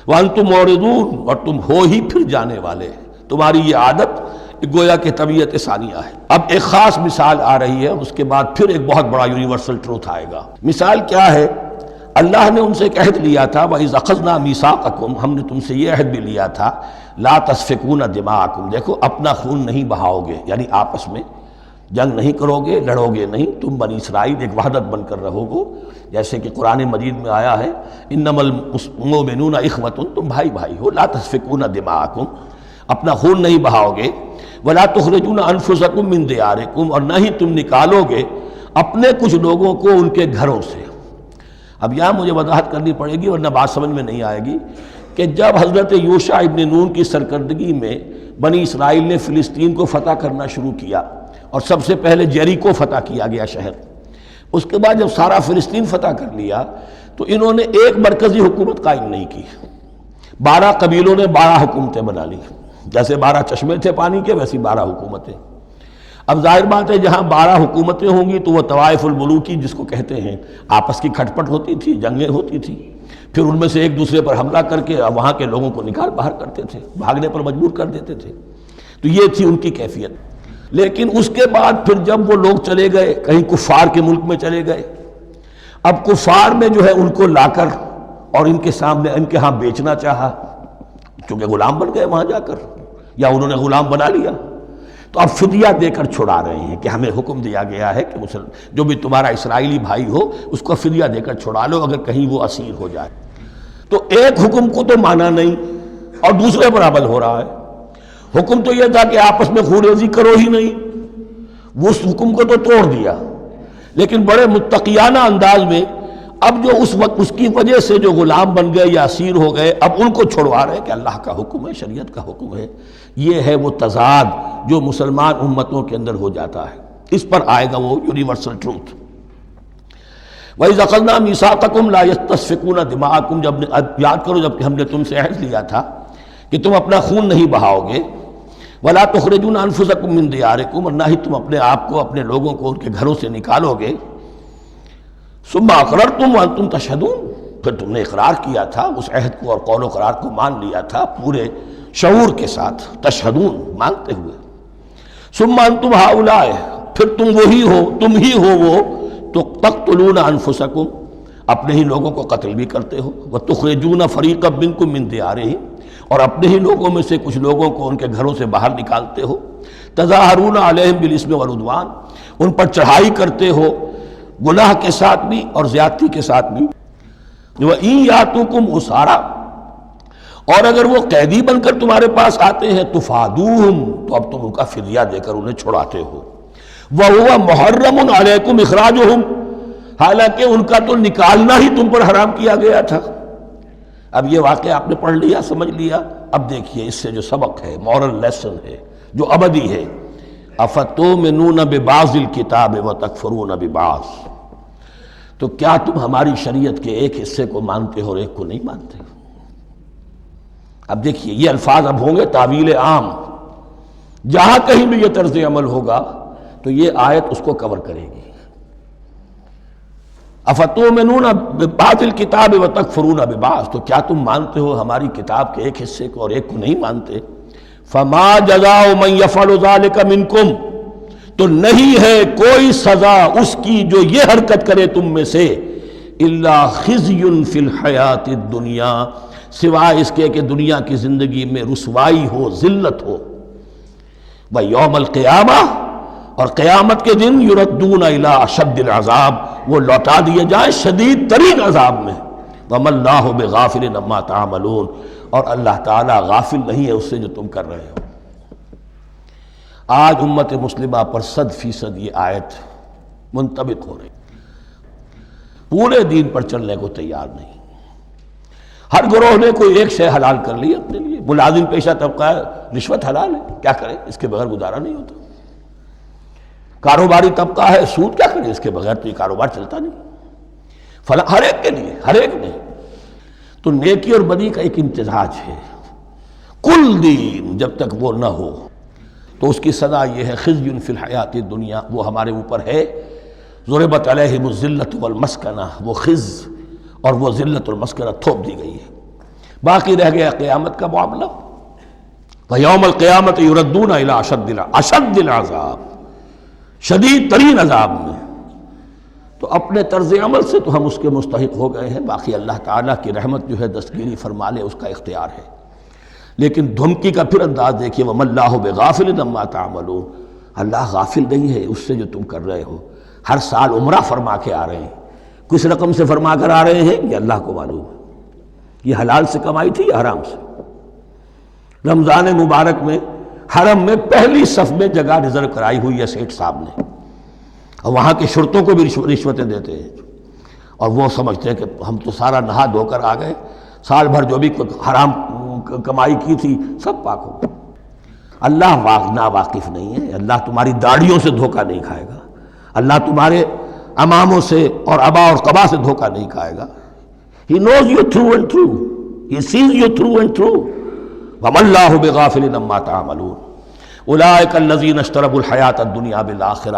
وانتم معرضون، اور تم ہو ہی پھر جانے والے، تمہاری یہ عادت گویا کہ طبیعت ثانیہ ہے۔ اب ایک خاص مثال آ رہی ہے، اس کے بعد پھر ایک بہت بڑا یونیورسل ٹروتھ آئے گا۔ مثال کیا ہے؟ اللہ نے ان سے ایک عہد لیا تھا، وَإِذْ أَخَذْنَا مِيثَاقَكُمْ، ہم نے تم سے یہ عہد بھی لیا تھا، لَا تَسْفِكُونَ دِمَاءَكُمْ، دیکھو اپنا خون نہیں بہاؤ گے، یعنی آپس میں جنگ نہیں کرو گے، لڑو گے نہیں، تم بنی اسرائیل ایک وحدت بن کر رہو گے، جیسے کہ قرآن مجید میں آیا ہے انما المؤمنون اخوۃ، تم بھائی بھائی ہو، لا تسفکون دماءکم، اپنا خون نہیں بہاؤ گے، ولا تخرجون انفسکم من دیارکم، اور نہ ہی تم نکالو گے اپنے کچھ لوگوں کو ان کے گھروں سے۔ اب یہاں مجھے وضاحت کرنی پڑے گی ورنہ بات سمجھ میں نہیں آئے گی کہ جب حضرت یوشع ابن نون کی سرکردگی میں بنی اسرائیل نے فلسطین کو فتح کرنا شروع کیا، اور سب سے پہلے جیریکو فتح کیا گیا شہر، اس کے بعد جب سارا فلسطین فتح کر لیا تو انہوں نے ایک مرکزی حکومت قائم نہیں کی، 12 قبیلوں نے 12 حکومتیں بنا لی، جیسے 12 چشمے تھے پانی کے ویسی 12 حکومتیں۔ اب ظاہر بات ہے جہاں 12 حکومتیں ہوں گی تو وہ طوائف الملوکی جس کو کہتے ہیں، آپس کی کھٹ پٹ ہوتی تھی، جنگیں ہوتی تھی، پھر ان میں سے ایک دوسرے پر حملہ کر کے وہاں کے لوگوں کو نکال باہر کرتے تھے، بھاگنے پر مجبور کر دیتے تھے، تو یہ تھی ان کی کیفیت۔ لیکن اس کے بعد پھر جب وہ لوگ چلے گئے کہیں کفار کے ملک میں چلے گئے، اب کفار میں جو ہے ان کو لا کر اور ان کے سامنے ان کے ہاں بیچنا چاہا، چونکہ غلام بن گئے وہاں جا کر، یا انہوں نے غلام بنا لیا، تو اب فدیہ دے کر چھڑا رہے ہیں کہ ہمیں حکم دیا گیا ہے کہ جو بھی تمہارا اسرائیلی بھائی ہو اس کو فدیہ دے کر چھڑا لو اگر کہیں وہ اسیر ہو جائے۔ تو ایک حکم کو تو مانا نہیں اور دوسرے پر عمل ہو رہا ہے۔ حکم تو یہ تھا کہ آپس میں خون ریزی کرو ہی نہیں، وہ اس حکم کو تو توڑ دیا، لیکن بڑے متقیانہ انداز میں اب جو اس وقت اس کی وجہ سے جو غلام بن گئے یا اسیر ہو گئے اب ان کو چھڑوا رہے کہ اللہ کا حکم ہے، شریعت کا حکم ہے۔ یہ ہے وہ تضاد جو مسلمان امتوں کے اندر ہو جاتا ہے، اس پر آئے گا وہ یونیورسل ٹروتھ۔ وَإِذْ أَخَذْنَا مِيثَاقَكُمْ لَا يَسْتَسْفِكُونَ دِمَاءَكُمْ، جب یاد کرو جب کہ ہم نے تم سے عہد لیا تھا کہ تم اپنا خون نہیں بہاؤ گے، وَلَا تُخْرِجُونَ أَنفُسَكُم مِّن دِيَارِكُمْ، اور نہ ہی تم اپنے آپ کو اپنے لوگوں کو ان کے گھروں سے نکالو گے، ثُمَّ أَقْرَرْتُمْ وَأَنْتُمْ تَشْهَدُونَ، پھر تم نے اقرار کیا تھا، اس عہد کو اور قول و قرار کو مان لیا تھا پورے شعور کے ساتھ، تشہدون مانتے ہوئے، ثُمَّ أَنْتُمْ هَؤُلَاءِ، پھر تم وہی ہو، تم ہی ہو وہ تو تقتلون انفسکم، اپنے ہی لوگوں کو قتل بھی کرتے ہو، وتخرجون فریقا منکم من دیارہم، اور اپنے ہی لوگوں میں سے کچھ لوگوں کو ان کے گھروں سے باہر نکالتے ہو، تظاہرون علیہم بالاسم والعدوان، ان پر چڑھائی کرتے ہو گناہ کے ساتھ بھی اور زیادتی کے ساتھ بھی، وَإِن یاتوکم اسارا، اور اگر وہ قیدی بن کر تمہارے پاس آتے ہیں تفادوہم، تو اب تم ان کا فدیہ دے کر انہیں چھڑاتے ہو، وَهُوَ مُحَرَّمٌ عَلَيْكُمْ إِخْرَاجُهُمْ، حالانکہ ان کا تو نکالنا ہی تم پر حرام کیا گیا تھا۔ اب یہ واقعہ آپ نے پڑھ لیا، سمجھ لیا، اب دیکھیے اس سے جو سبق ہے، مورل لیسن ہے جو ابدی ہے، أَفَتُؤْمِنُونَ بِبَعْضِ الْكِتَابِ وَتَكْفُرُونَ بِبَعْضٍ، تو کیا تم ہماری شریعت کے ایک حصے کو مانتے ہو اور ایک کو نہیں مانتے؟ اب دیکھیے یہ الفاظ اب ہوں گے تعویل عام، جہاں کہیں بھی یہ طرز عمل ہوگا تو یہ آیت اس کو کور کرے گی۔ افتؤمنون ببعض الکتاب وتکفرون ببعض، تو کیا تم مانتے ہو ہماری کتاب کے ایک حصے کو اور ایک کو نہیں مانتے؟ فما جزاء من یفعل ذلک منکم، تو نہیں ہے کوئی سزا اس کی جو یہ حرکت کرے تم میں سے، الا خزی فی الحیات الدنیا، سوائے اس کے کہ دنیا کی زندگی میں رسوائی ہو، ذلت ہو، ویوم القیامہ، اور قیامت کے دن یردون الی اشد العذاب، وہ لوٹا دیے جائیں شدید ترین عذاب میں، وما اللہ بغافل عما تعملون، اور اللہ تعالیٰ غافل نہیں ہے اس سے جو تم کر رہے ہو۔ آج امت مسلمہ پر 100% یہ آیت منطبق ہو رہی، پورے دین پر چلنے کو تیار نہیں، ہر گروہ نے کوئی ایک شے حلال کر لی اپنے لیے، ملازم پیشہ طبقہ ہے، رشوت حلال ہے، کیا کرے اس کے بغیر گزارا نہیں ہوتا، کاروباری طبقہ ہے، سود کیا کرے اس کے بغیر تو یہ کاروبار چلتا نہیں، فلاں ہر ایک کے لیے، ہر ایک نے، تو نیکی اور بدی کا ایک امتزاج ہے، کل دین جب تک وہ نہ ہو تو اس کی سزا یہ ہے خزی فی الحیات الدنیا، وہ ہمارے اوپر ہے، ضربت علیہم الذلۃ والمسکنہ، وہ خز اور وہ ذلت اور مسکنہ تھوپ دی گئی ہے، باقی رہ گیا قیامت کا معاملہ، وَيَوْمَ الْقِيَامَةِ يُرَدُّونَ إِلَىٰ أَشَدِّ الْعَذَابِ، شدید ترین عذاب میں۔ تو اپنے طرز عمل سے تو ہم اس کے مستحق ہو گئے ہیں، باقی اللہ تعالیٰ کی رحمت جو ہے دستگیری فرما لے، اس کا اختیار ہے۔ لیکن دھمکی کا پھر انداز دیکھیے، وَمَا اللَّهُ بِغَافِلٍ عَمَّا تَعْمَلُونَ، اللہ غافل نہیں ہے اس سے جو تم کر رہے ہو۔ ہر سال عمرہ فرما کے آ رہے ہیں، کس رقم سے فرما کر آ رہے ہیں یہ اللہ کو معلوم ہے، یہ حلال سے کمائی تھی یا حرام سے؟ رمضان مبارک میں حرم میں پہلی صف میں جگہ ریزرو کرائی ہوئی ہے سیٹھ صاحب نے، اور وہاں کے شرطوں کو بھی رشوتیں دیتے ہیں، اور وہ سمجھتے ہیں کہ ہم تو سارا نہا دھو کر آ گئے، سال بھر جو بھی حرام کمائی کی تھی سب پاک ہو گئی۔ اللہ ناواقف نہیں ہے، اللہ تمہاری داڑھیوں سے دھوکہ نہیں کھائے گا، اللہ تمہارے اماموں سے اور ابا اور قبا سے دھوکہ نہیں کھائے گا۔ He knows you through and through, He sees you through and through۔ وَمَا اللَّهُ بِغَافِلٍ عَمَّا تَعْمَلُونَ أُولَٰئِكَ الَّذِينَ اشْتَرَوُا الْحَيَاةَ الدُّنْيَا بِالْآخِرَةِ